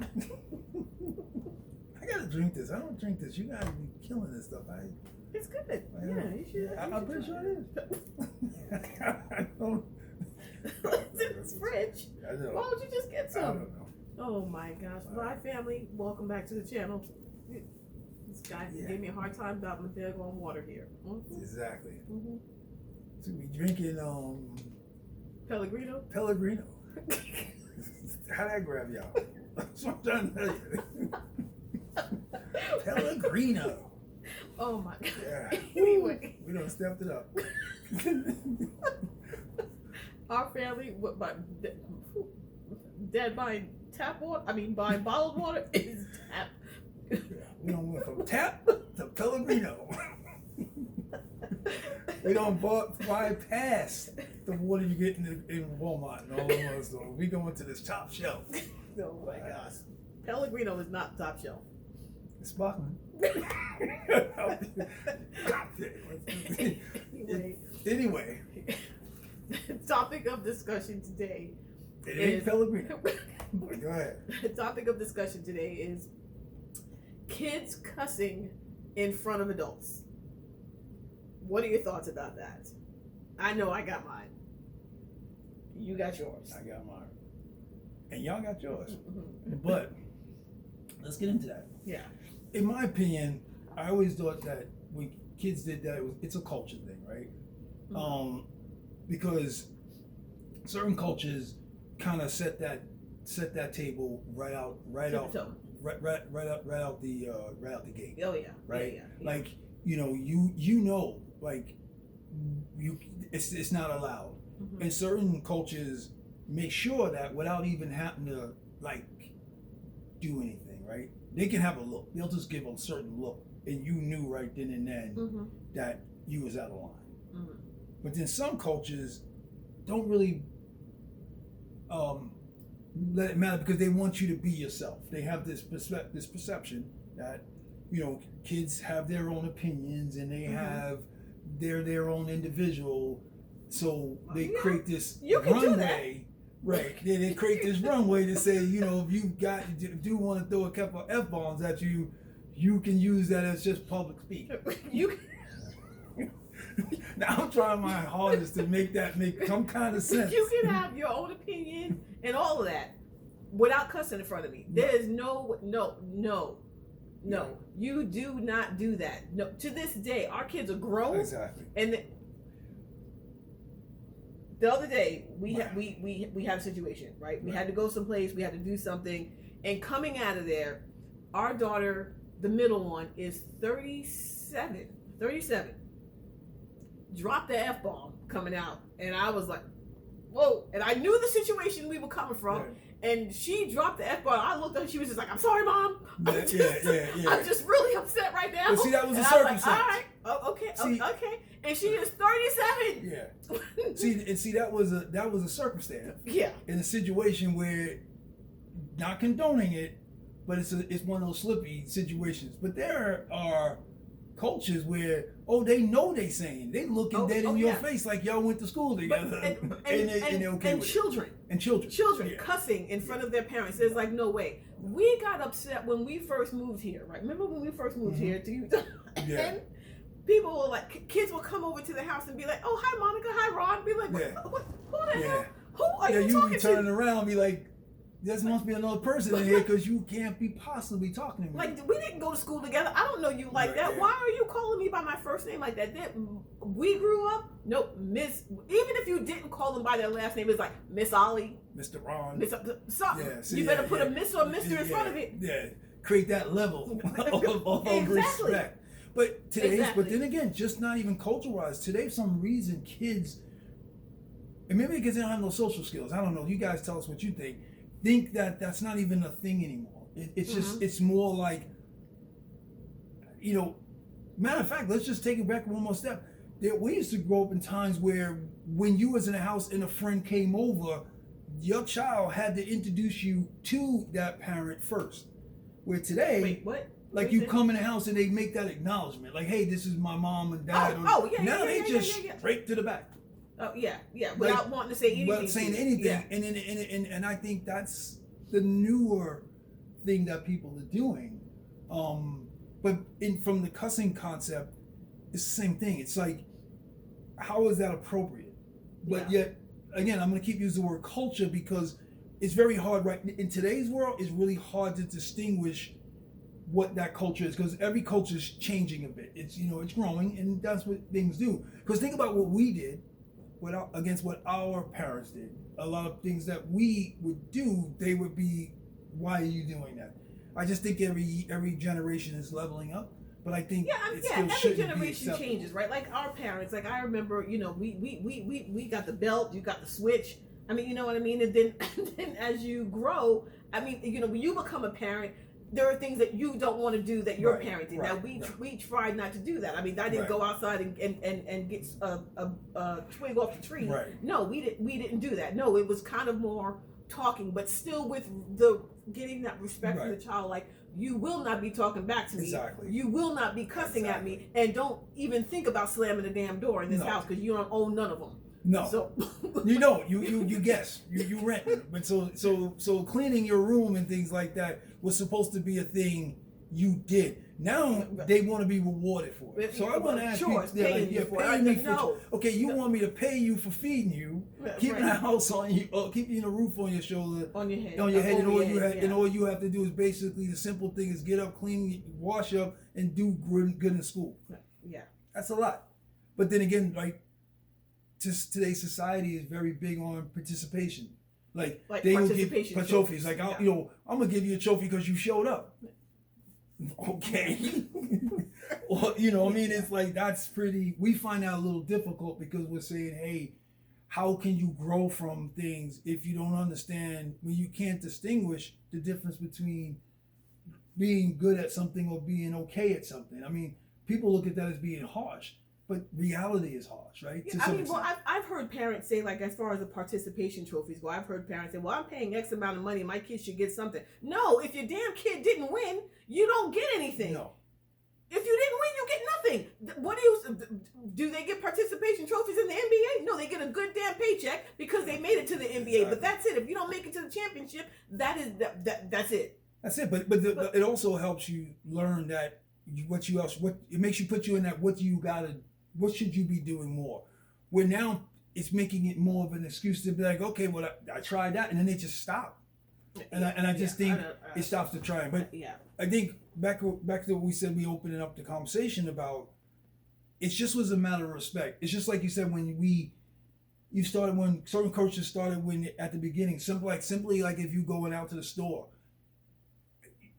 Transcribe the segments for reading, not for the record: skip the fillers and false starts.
I gotta drink this. I don't drink this. You gotta be killing this stuff. It's good. Yeah, you should. I'm pretty sure it is. I don't. It's in this fridge. I know. Why don't you just get some? I don't know. Oh my gosh. Bye, family. Welcome back to the channel. This guy gave me a hard time about my daggone water here. Mm-hmm. Exactly. Mm-hmm. So we drinking Pellegrino? Pellegrino. How'd that grab y'all? That's what I'm trying to tell you. Pellegrino. Oh my god. Yeah. Anyway. We done stepped it up. Our family, dead buying tap water, buying bottled water is tap. We don't went from tap to Pellegrino. We don't bypass the water you get in Walmart and all those other stores. We go into this top shelf. Oh my gosh. Pellegrino is not top shelf. It's sparkling. Anyway. Topic of discussion today. It ain't Pellegrino. Go ahead. The topic of discussion today is kids cussing in front of adults. What are your thoughts about that? I know I got mine. You got yours. I got mine. And y'all got yours. Mm-hmm. But let's get into that. Yeah. In my opinion, I always thought that when kids did that, it's a culture thing, right? Mm-hmm. Because certain cultures kind of set that table right out the gate. Oh yeah. Right. Yeah. Like it's not allowed. Mm-hmm. And certain cultures make sure that without even having to do anything, right? They can have a look. They'll just give a certain look, and you knew right then and then mm-hmm. that you was out of line. Mm-hmm. But then some cultures don't really let it matter because they want you to be yourself. They have this perception that kids have their own opinions and they mm-hmm. have their own individual. So they create this runway, right? They create this runway to say, if you want to throw a couple of F-bombs at you, you can use that as just public speech. Now I'm trying my hardest to make that make some kind of sense. You can have your own opinion and all of that without cussing in front of me. There is no. You do not do that. No, to this day, our kids are grown. Exactly. And the other day we had a situation, right? We had to go someplace. We had to do something, and coming out of there, our daughter, the middle one, is 37. Dropped the F-bomb coming out, and I was like, whoa. And I knew the situation we were coming from, right. And she dropped the F-bomb. I looked up and she was just like, I'm sorry, Mom. I'm just really upset right now. But see, that was a circumstance. Like, all right. Oh, okay. Okay. And she is 37. Yeah. see, that was a circumstance. Yeah. In a situation where, not condoning it, but it's one of those slippy situations. But there are cultures where they know they saying, they looking dead in your face like y'all went to school together, and they're okay with children it. And children cussing in front of their parents. It's like, no way. We got upset when we first moved here, right? Remember when we first moved mm-hmm. here to Utah? Yeah. And people were like, kids will come over to the house and be like, oh, hi Monica, hi Ron. Be like, who the hell? Who are you talking to? You turning around and be like, there must be another person in here because you can't be possibly talking to me. Like, we didn't go to school together. I don't know you like that. Yeah. Why are you calling me by my first name like that? We grew up, Miss, even if you didn't call them by their last name, it's like Miss Ollie, Mr. Ron, something. You better put a Miss or a Mr. in front of it. Yeah, create that level of respect. But today, but then again, just not even culture-wise. Today, for some reason, kids, and maybe because they don't have no social skills. I don't know. You guys tell us what you think that that's not even a thing anymore. It's mm-hmm. just, it's more like, matter of fact, let's just take it back one more step. We used to grow up in times where when you was in a house and a friend came over, your child had to introduce you to that parent first. Where today, wait, what? Like you come in the house and they make that acknowledgement, like, hey, this is my mom and dad. Now they just straight to the back. Oh yeah, without wanting to say anything. Without saying anything, and I think that's the newer thing that people are doing. But from the cussing concept, it's the same thing. It's like, how is that appropriate? But yet, again, I'm going to keep using the word culture because it's very hard right in today's world. It's really hard to distinguish what that culture is because every culture is changing a bit. It's it's growing, and that's what things do. Because think about what we did against what our parents did. A lot of things that we would do, they would be, why are you doing that? I just think every generation is leveling up. But I think every generation changes, right? Like our parents, like I remember, we got the belt, you got the switch. I mean, you know what I mean? And then as you grow, I mean, when you become a parent, there are things that you don't want to do that your parent did. Now we tried not to do that. I mean, I didn't go outside and get a twig off the tree. Right. No, we didn't do that. No, it was kind of more talking, but still with the getting that respect from the child, like, you will not be talking back to me. Exactly. You will not be cussing at me, and don't even think about slamming the damn door in this house because you don't own none of them. No. So you don't. You guess. You rent. But so cleaning your room and things like that was supposed to be a thing you did. Now they want to be rewarded for it. So I want to ask you, okay, you want me to pay you for feeding you, keeping the house on you, keeping the roof on your shoulder, on your head, and all you have to do is basically the simple thing is get up, clean, wash up, and do good in school. Yeah, that's a lot. But then again, like, today's society is very big on participation. Like they will give trophies. Like I'm gonna give you a trophy because you showed up. Okay. Or, I mean, it's like that's pretty. We find that a little difficult because we're saying, hey, how can you grow from things if you don't understand, when you can't distinguish the difference between being good at something or being okay at something? I mean, people look at that as being harsh. But reality is harsh, right? Yeah, I've heard parents say, like, as far as the participation trophies go, I've heard parents say, well, I'm paying X amount of money, my kid should get something. No, if your damn kid didn't win, you don't get anything. No. If you didn't win, you get nothing. What do they get participation trophies in the NBA? No, they get a good damn paycheck because they made it to the NBA. Exactly. But that's it. If you don't make it to the championship, that's it. That's it. But it also helps you learn that it makes you put you in that what should you be doing more? Where now it's making it more of an excuse to be like, okay, well, I tried that, and then they just stop. And I just think it stops the trying. But I think back to what we said, we opened up the conversation about, it just was a matter of respect. It's just like you said when certain coaches started at the beginning, simply like if you going out to the store,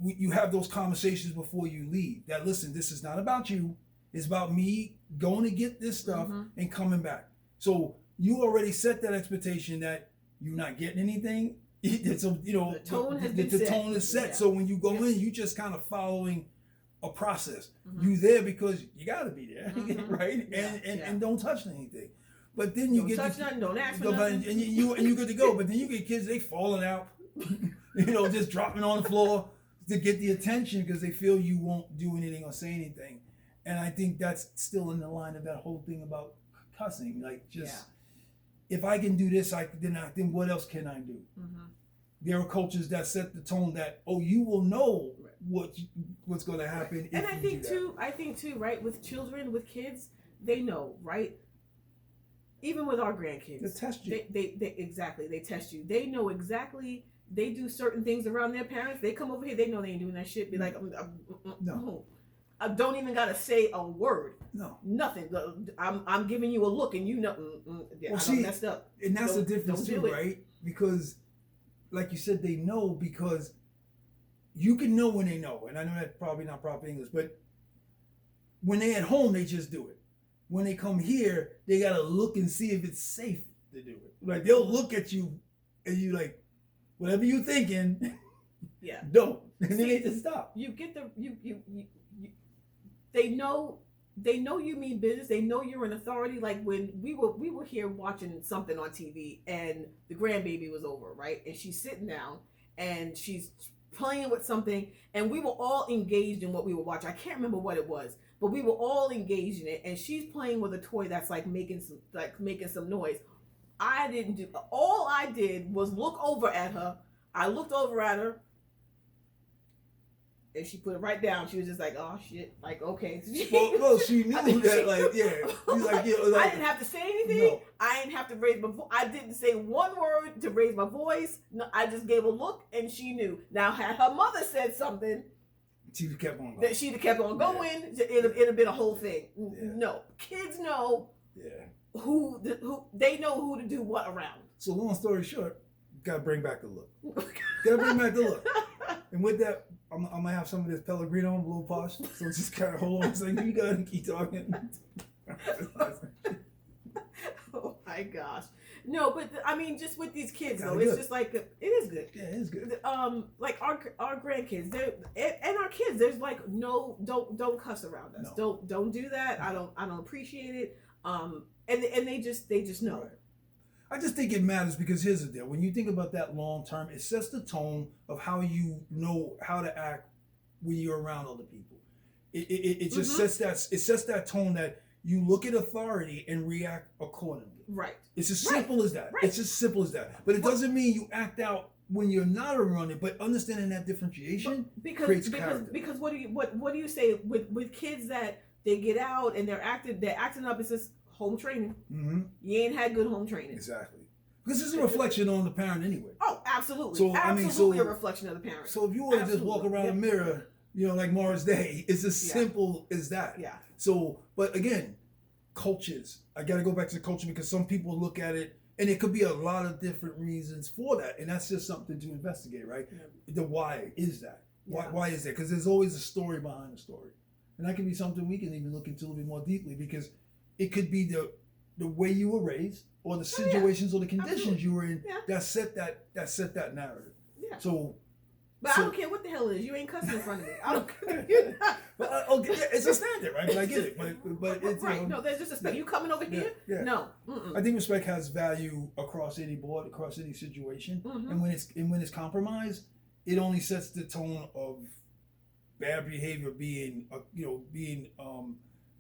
you have those conversations before you leave. That, listen, this is not about you. It's about me going to get this stuff and coming back. So you already set that expectation that you're not getting anything. So the tone is set. Yeah. So when you go in, you just kind of following a process. You there because you got to be there, right? And don't touch anything. But then you don't touch nothing, don't ask for nothing, and you good to go. But then you get kids, they falling out, just dropping on the floor to get the attention because they feel you won't do anything or say anything. And I think that's still in the line of that whole thing about cussing. Like, if I can do this, then what else can I do? There are cultures that set the tone that, you will know what's going to happen. And I think too, right, with children, with kids, they know, right? Even with our grandkids, they test you. They test you. They know exactly. They do certain things around their parents. They come over here, they know they ain't doing that shit. Be like, no. I don't even gotta say a word. No, nothing. I'm giving you a look, and I messed up. And that's the difference too, right? Because, like you said, they know because you can know when they know, and I know that's probably not proper English, but when they at home, they just do it. When they come here, they gotta look and see if it's safe to do it. Like, they'll look at you, and you like, whatever you thinking, don't, and then they just stop. You get They know you mean business. They know you're an authority. Like when we were here watching something on TV and the grandbaby was over, right? And she's sitting down and she's playing with something and we were all engaged in what we were watching. I can't remember what it was, but we were all engaged in it and she's playing with a toy that's making some noise. All I did was look over at her. I looked over at her And she put it right down. She was just like, "Oh shit!" Like, okay. Well, she knew that, like, yeah. She's like, yeah. Like, I didn't have to say anything. No. I didn't have to raise my voice. I didn't say one word to raise my voice. No, I just gave a look, and she knew. Now, had her mother said something, she kept on going. that she'd have kept on going. It'd have been a whole thing. Yeah. No, kids know. Yeah. Who they know who to do what around. So long story short, gotta bring back the look. Gotta bring back the look. And with that, I'm gonna have some of this Pellegrino, a little posh. So just kind of hold on a second. You gotta keep talking. Oh my gosh. No, but I mean, just with these kids though, Good. it's just like it is good. Yeah, it is good. Like our grandkids, and our kids. There's like no, don't cuss around us. No. Don't do that. I don't appreciate it. And they just know. Right. I just think it matters because here's the deal. When you think about that long term, it sets the tone of how you know how to act when you're around other people. It just sets that tone that you look at authority and react accordingly. Right. It's as simple as that. Right. It's as simple as that. But it doesn't mean you act out when you're not around it. But understanding that differentiation creates character. Because what do you say with kids that they get out and they're acting up? It's just home training. Mm-hmm. You ain't had good home training. Exactly. Because it's a reflection on the parent anyway. Oh, absolutely. So, absolutely a reflection of the parent. So if you want to just walk around a mirror, like Morris Day, it's as simple as that. Yeah. So, but again, cultures. I got to go back to the culture because some people look at it, and it could be a lot of different reasons for that, and that's just something to investigate, right? Yeah. The why is that? Why is that? Because there's always a story behind the story, and that can be something we can even look into a little bit more deeply because it could be the way you were raised or the situations or the conditions you were in that set that narrative. Yeah. But I don't care what the hell it is. You ain't cussing in front of me. I don't care. But okay, it's a standard, right? But I get it. But it's right. No, there's just a standard. You coming over here? Yeah. No. I think respect has value across any board, across any situation, and when it's compromised, it only sets the tone of bad behavior being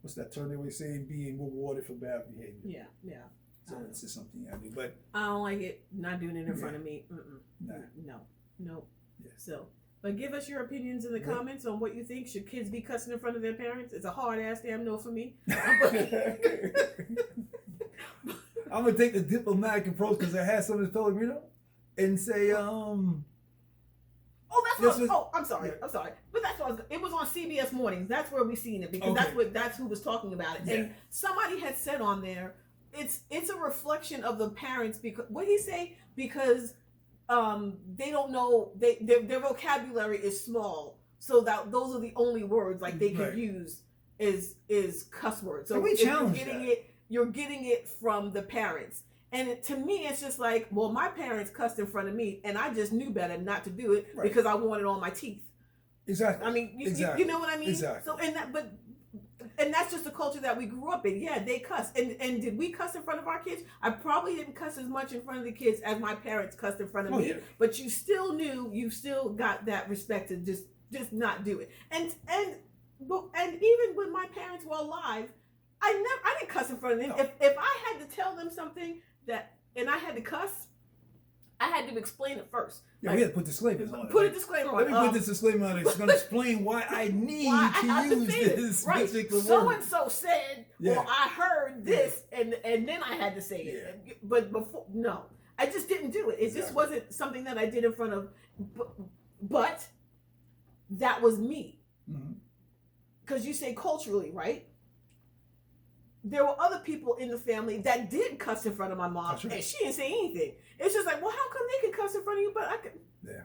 what's that term they always saying? Being rewarded for bad behavior. Yeah, yeah. So it's just something I do, but I don't like it. Not doing it in front of me. Nah. No. Yeah. So, but give us your opinions in the comments on what you think. Should kids be cussing in front of their parents? It's a hard ass damn no for me. I'm gonna take the diplomatic approach because I had some of this Pellegrino and say, I'm sorry. But that's what it was on CBS Mornings. That's where we seen it because that's who was talking about it. Yeah. And somebody had said on there, it's a reflection of the parents because what he say because they don't know their vocabulary is small, so that those are the only words like they can use is cuss words. So we challenge you're getting it from the parents. And to me, it's just like, well, my parents cussed in front of me, and I just knew better not to do it because I wanted all my teeth. Exactly. I mean, you know what I mean? Exactly. So and that's just the culture that we grew up in. Yeah, they cuss. And did we cuss in front of our kids? I probably didn't cuss as much in front of the kids as my parents cussed in front of me. Yeah. But you still got that respect to just not do it. And even when my parents were alive, I didn't cuss in front of them. No. If I had to tell them something and I had to cuss, I had to explain it first. Yeah, we had to put disclaimers on it. Put a disclaimer on it. Let me put this disclaimer on it. It's going to explain why I need to use this particular word. So-and-so said, or I heard this, and then I had to say it. Yeah. But before, no. I just didn't do it. It just wasn't something that I did in front of, but that was me. Because you say culturally, right? There were other people in the family that did cuss in front of my mom, and she didn't say anything. It's just like, well, how come they can cuss in front of you, but I could? Yeah.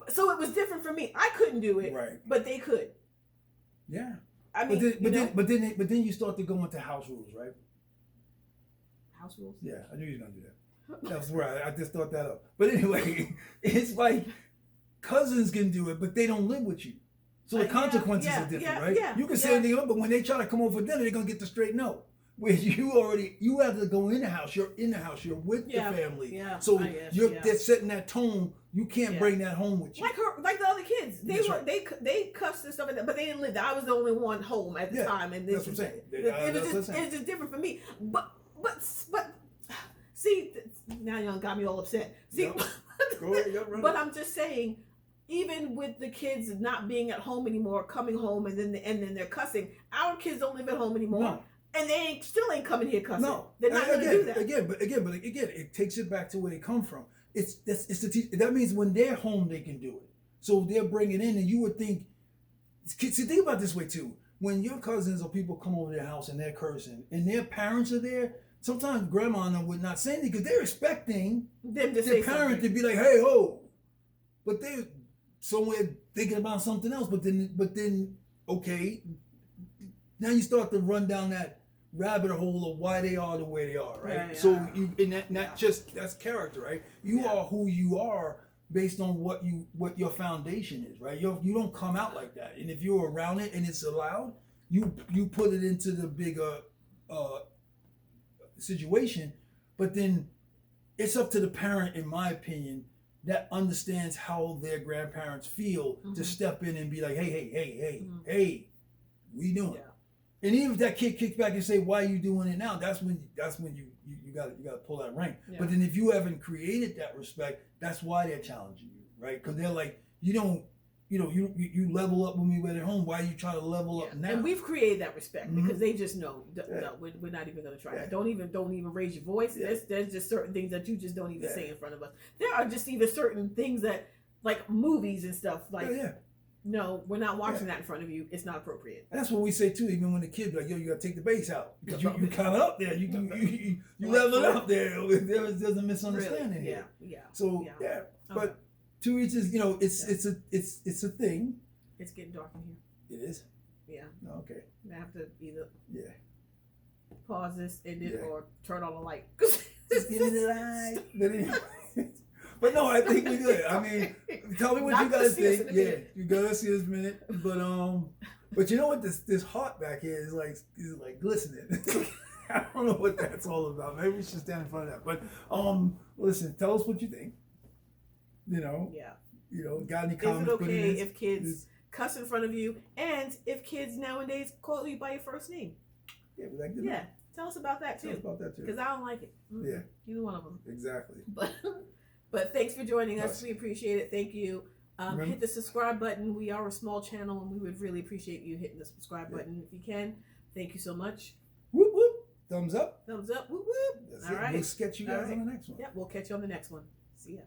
So it was different for me. I couldn't do it, but they could. Yeah. I mean, but then you start to go into house rules, right? House rules? Yeah, I knew you were gonna do that. That was right. I just thought that up. But anyway, it's like cousins can do it, but they don't live with you. So the consequences are different, right? Yeah, you can say anything up, but when they try to come over for dinner, they're gonna get the straight no. Where you have to go in the house. You're in the house. You're with the family. Yeah. So they're setting that tone. You can't bring that home with you. Like the other kids. They cussed and stuff like that, but they didn't live there. I was the only one home at the time, and that's what I'm saying. It was just different for me. But see, now you got me all upset. See, go ahead, but I'm just saying, even with the kids not being at home anymore, coming home and then they're cussing. Our kids don't live at home anymore, No. and they still ain't coming here cussing. No, they're not going to do that. But again, it takes it back to where they come from. It's that means when they're home, they can do it. So they're bringing in, and you would think. See, think about it this way too. When your cousins or people come over their house and they're cursing, and their parents are there, sometimes grandma and them would not say anything because they're expecting them to their parent to be like, "Hey, ho," but they're somewhere thinking about something else. But then, okay, now you start to run down that rabbit hole of why they are the way they are, right? Yeah. So that's character, right? You are who you are based on what your foundation is, right? You don't come out like that, and if you're around it and it's allowed, you put it into the bigger situation. But then it's up to the parent, in my opinion, that understands how their grandparents feel to step in and be like, hey, what you doing? Yeah. And even if that kid kicks back and say, why are you doing it now? That's when you got to pull that rank. Yeah. But then if you haven't created that respect, that's why they're challenging you, right? Because they're like, you level up when we were at home. Why are you trying to level up now? And we've created that respect because they just know, no, we're not even going to try that. Don't even raise your voice. Yeah. There's just certain things that you just don't even say in front of us. There are just even certain things that, like movies and stuff, like, no, we're not watching that in front of you. It's not appropriate. That's what we say too. Even when the kids like, yo, you got to take the bass out because you kind of up there. You level up there. There's a misunderstanding here. Yeah. So but to each is, it's a thing. It's getting dark in here. It is. Yeah. Okay. I have to either pause this, end it, or turn on the light. Just give me the light. But no, I think we're good. I mean, tell me what you guys think. Yeah, you gotta see this minute. But you know what? This heart back here is like glistening. I don't know what that's all about. Maybe we should stand in front of that. But listen, tell us what you think. Got any comments? Is it okay if kids cuss in front of you, and if kids nowadays call you by your first name? Yeah, we like to know. Tell us about that too. Because I don't like it. Yeah, either one of them. Exactly. But thanks for joining us. We appreciate it. Thank you. Hit the subscribe button. We are a small channel, and we would really appreciate you hitting the subscribe button if you can. Thank you so much. Whoop whoop. Thumbs up. Thumbs up. Whoop whoop. All right. We'll catch you guys on the next one. We'll catch you on the next one. See ya.